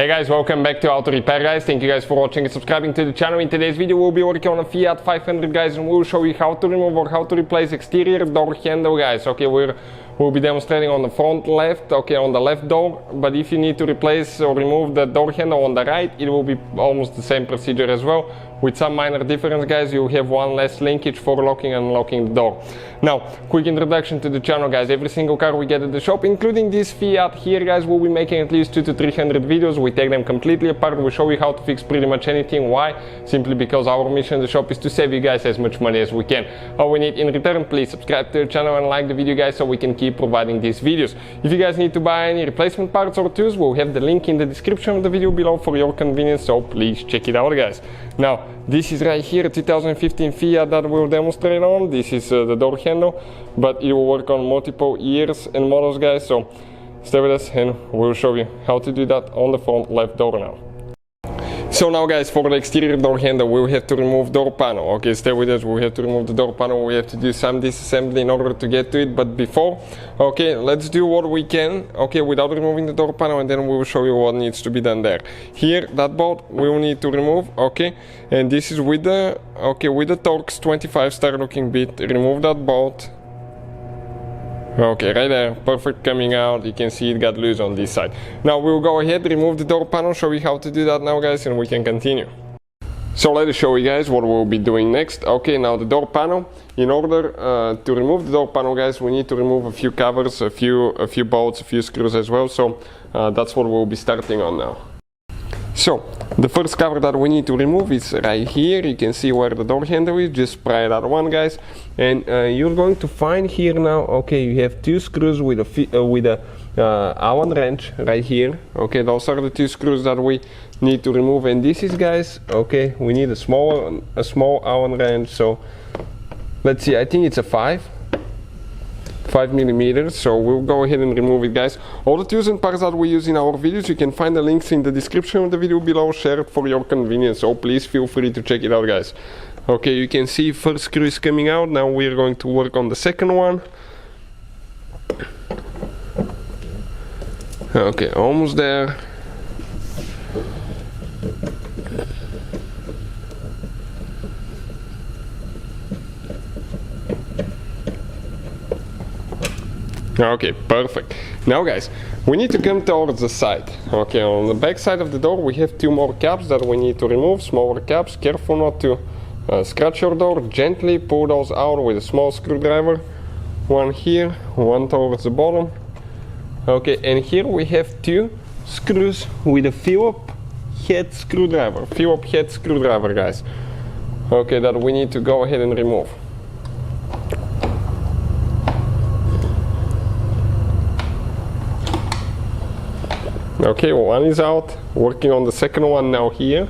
Hey guys, welcome back to Auto Repair guys. Thank you guys for watching and subscribing to the channel. In today's video we'll be working on a Fiat 500 guys, and we'll show you how to remove or how to replace exterior door handle guys. Okay, we'll be demonstrating on the front left, okay, on the left door, but if you need to replace or remove the door handle on the right, it will be almost the same procedure as well. With some minor difference guys, you'll have one less linkage for locking and unlocking the door. Now, quick introduction to the channel guys. Every single car we get at the shop, including this Fiat here guys, we'll be making at least 200 to 300 videos. We take them completely apart, we show you how to fix pretty much anything. Why? Simply because our mission in the shop is to save you guys as much money as we can. All we need in return, please subscribe to the channel and like the video guys, so we can keep providing these videos. If you guys need to buy any replacement parts or tools, we'll have the link in the description of the video below for your convenience, so please check it out guys. Now, this is right here, 2015 Fiat that we'll demonstrate on. This is the door handle, but it will work on multiple years and models guys, so stay with us and we'll show you how to do that on the front left door now. So now guys, for the exterior door handle we'll have to remove door panel. Okay, stay with us, we'll have to remove the door panel, we have to do some disassembly in order to get to it, but before, okay, let's do what we can, okay, without removing the door panel, and then we will show you what needs to be done there. Here, that bolt we will need to remove, okay, and this is with the, okay, with the Torx 25 star looking bit. Remove that bolt. Okay, right there, perfect, coming out. You can see it got loose on this side. Now we'll go ahead, remove the door panel, show you how to do that now guys, and we can continue. So let us show you guys what we'll be doing next. Okay, now the door panel. In order to remove the door panel guys, we need to remove a few covers, a few bolts, a few screws as well. So that's what we'll be starting on now. So the first cover that we need to remove is right here. You can see where the door handle is. Just pry that one guys, and you're going to find here now, okay, you have two screws with a Allen wrench right here. Okay, those are the two screws that we need to remove, and this is guys, okay, we need a small Allen wrench. So let's see, I think it's a 5 millimeters, so we'll go ahead and remove it guys. All the tools and parts that we use in our videos, you can find the links in the description of the video below, shared for your convenience, so please feel free to check it out guys. Okay, you can see first screw is coming out. Now we're going to work on the second one. Okay, almost there. Okay, perfect. Now guys, we need to come towards the side. Okay, on the back side of the door we have two more caps that we need to remove, smaller caps. Careful not to scratch your door. Gently pull those out with a small screwdriver. One here, one towards the bottom. Okay, and here we have two screws with a Phillips head screwdriver. Phillips head screwdriver guys. Okay, that we need to go ahead and remove. Okay, one is out. Working on the second one now here.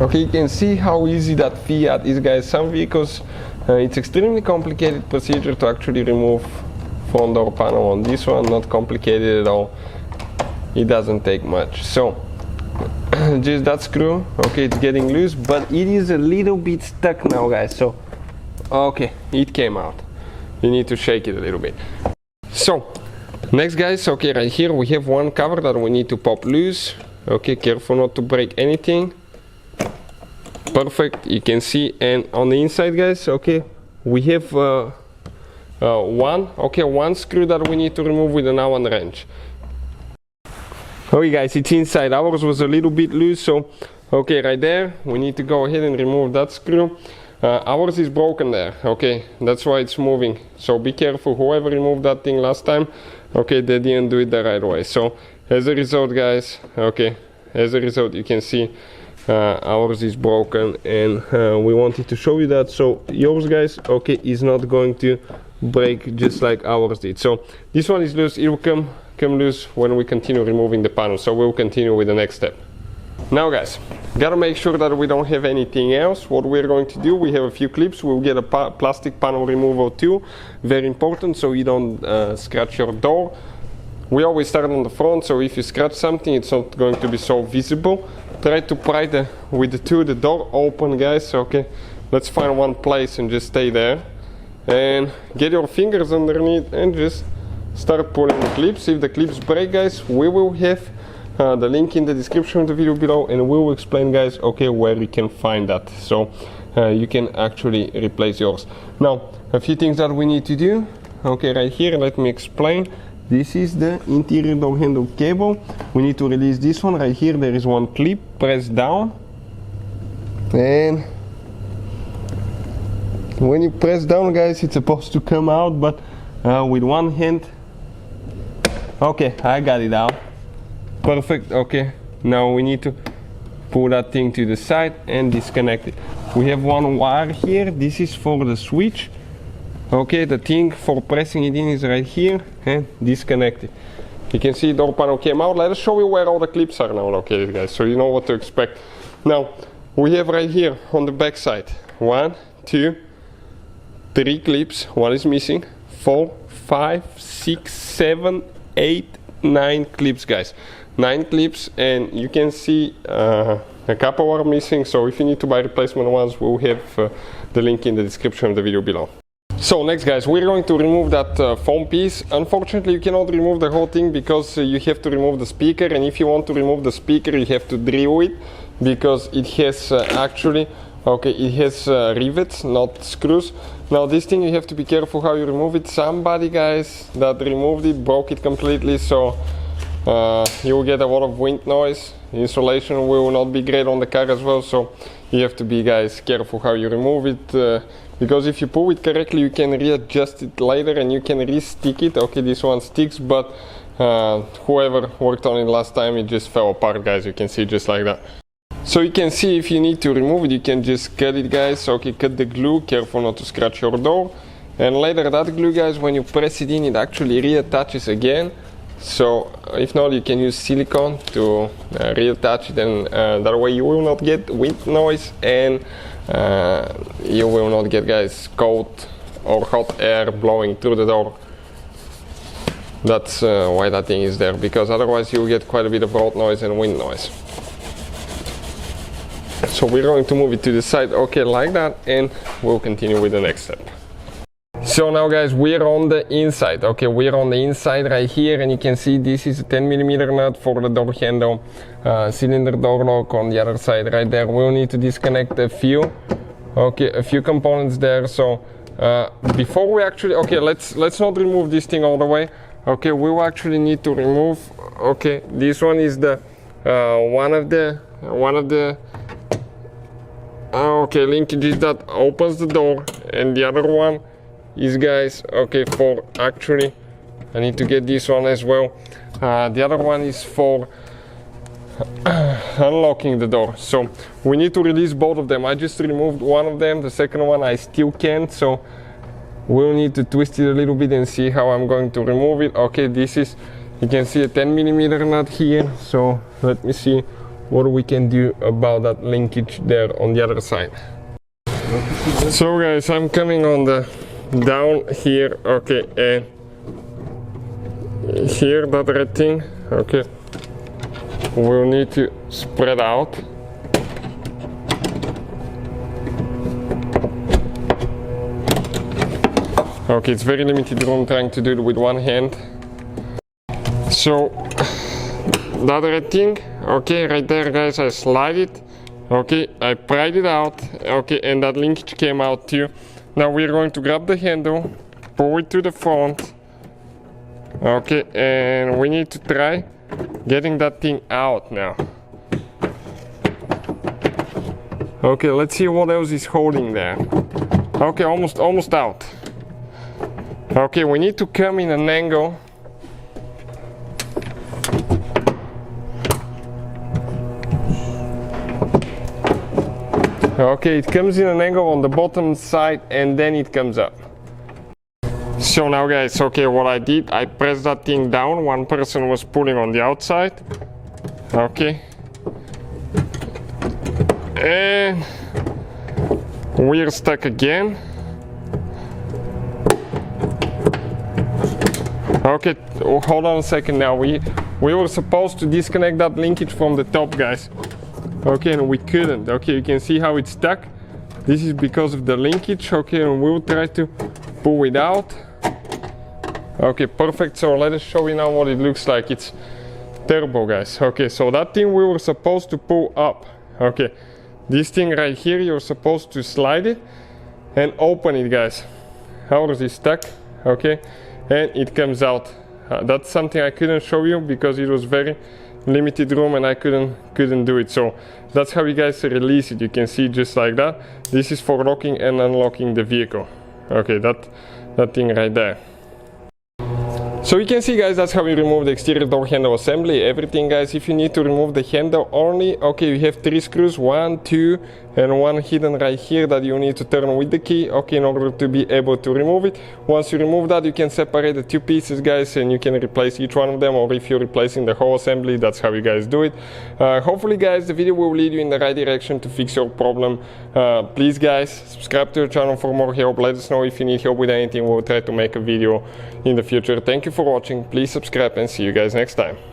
Okay, you can see how easy that Fiat is guys. Some vehicles, it's extremely complicated procedure to actually remove front door panel. On this one, not complicated at all. It doesn't take much. So just that screw, okay, it's getting loose, but it is a little bit stuck now guys. So okay, it came out. You need to shake it a little bit. So next guys, okay, right here we have one cover that we need to pop loose. Okay, careful not to break anything. Perfect, you can see. And on the inside guys, okay, we have one screw that we need to remove with an Allen wrench. Okay guys, it's inside. Ours was a little bit loose, so okay, right there we need to go ahead and remove that screw. Ours is broken there, okay, that's why it's moving, so be careful. Whoever removed that thing last time, okay, they didn't do it the right way. So as a result guys, okay, as a result you can see ours is broken, and we wanted to show you that. So yours guys, okay, is not going to break just like ours did. So this one is loose. It will come loose when we continue removing the panel, so we'll continue with the next step. Now guys, gotta make sure that we don't have anything else. What we're going to do, we have a few clips. We'll get a plastic panel removal tool, very important, so you don't scratch your door. We always start on the front, so if you scratch something, it's not going to be so visible. Try to pry with the door open, guys. Okay, let's find one place and just stay there. and get your fingers underneath and just start pulling the clips. If the clips break, guys, we will have the link in the description of the video below, and we will explain, guys, okay, where you can find that, so you can actually replace yours. Now, a few things that we need to do. Okay, right here, let me explain. This is the interior door handle cable. We need to release this one. Right here there is one clip, press down, and when you press down, guys, it's supposed to come out, but with one hand. Okay, I got it out. Perfect. Okay, now we need to pull that thing to the side and disconnect it. We have one wire here. This is for the switch. Okay, the thing for pressing it in is right here, and disconnect it. You can see the door panel came out. Let us show you where all the clips are now located, guys, so you know what to expect. Now, we have right here on the back side 1, 2, 3 clips. One is missing. 4, 5, 6, 7, 8, 9 clips, guys. 9 clips, and you can see a couple are missing, so if you need to buy replacement ones, we'll have the link in the description of the video below. So next, guys, we're going to remove that foam piece. Unfortunately, you cannot remove the whole thing because you have to remove the speaker, and if you want to remove the speaker, you have to drill it because it has actually, okay, it has rivets, not screws. Now this thing, you have to be careful how you remove it. Somebody, guys, that removed it broke it completely, so you will get a lot of wind noise. Insulation will not be great on the car as well, so you have to be, guys, careful how you remove it, because if you pull it correctly, you can readjust it later and you can re-stick it. Okay, this one sticks, but whoever worked on it last time, it just fell apart, guys. You can see just like that. So you can see if you need to remove it, you can just cut it, guys. Okay, cut the glue, careful not to scratch your door. And later that glue, guys, when you press it in, it actually reattaches again. So if not, you can use silicone to reattach it, and that way you will not get wind noise, and you will not get, guys, cold or hot air blowing through the door. That's why that thing is there, because otherwise you will get quite a bit of road noise and wind noise. So we're going to move it to the side, okay, like that, and we'll continue with the next step. So now, guys, we're on the inside. Okay, we're on the inside right here, and you can see this is a 10mm nut for the door handle, cylinder door lock on the other side right there. We'll need to disconnect a few components there. So before we actually, okay, let's not remove this thing all the way. Okay, we will actually need to remove, okay, this one is the one of the okay, linkages that opens the door, and the other one is, guys, okay, for actually, I need to get this one as well. The other one is for unlocking the door, so we need to release both of them. I just removed one of them, the second one I still can't, so we'll need to twist it a little bit and see how I'm going to remove it. Okay, this is, you can see a 10mm nut here, so let me see what we can do about that linkage there on the other side. So, guys, I'm coming on the down here, okay, and here, that red thing, okay, we'll need to spread out. Okay, it's very limited room, trying to do it with one hand. So that red thing, okay, right there, guys, I slide it, okay, I pried it out, okay, and that linkage came out too. Now we're going to grab the handle, pull it to the front, okay, and we need to try getting that thing out now. Okay, let's see what else is holding there. Okay, almost out. Okay, we need to come in an angle. Okay, it comes in an angle on the bottom side and then it comes up. So now, guys, okay, what I did, I pressed that thing down. One person was pulling on the outside. Okay. And we're stuck again. Okay, hold on a second now. We were supposed to disconnect that linkage from the top, guys. Okay, and we couldn't. Okay, you can see how it's stuck. This is because of the linkage. Okay, and we'll try to pull it out. Okay, perfect. So let us show you now what it looks like. It's terrible, guys. Okay, so that thing we were supposed to pull up. Okay, this thing right here, you're supposed to slide it and open it, guys. Ours is stuck. Okay, and it comes out. That's something I couldn't show you because it was very limited room and I couldn't do it. So that's how you guys release it. You can see just like that. This is for locking and unlocking the vehicle. Okay, that thing right there. So you can see, guys, that's how we remove the exterior door handle assembly. Everything, guys, if you need to remove the handle only, okay, you have 3 screws, 1, 2 and 1 hidden right here that you need to turn with the key, okay, in order to be able to remove it. Once you remove that, you can separate the 2 pieces, guys, and you can replace each one of them, or if you're replacing the whole assembly, that's how you guys do it. Hopefully, guys, the video will lead you in the right direction to fix your problem. Please, guys, subscribe to the channel for more help. Let us know if you need help with anything. We'll try to make a video in the future. Thank you for watching. Please subscribe and see you guys next time.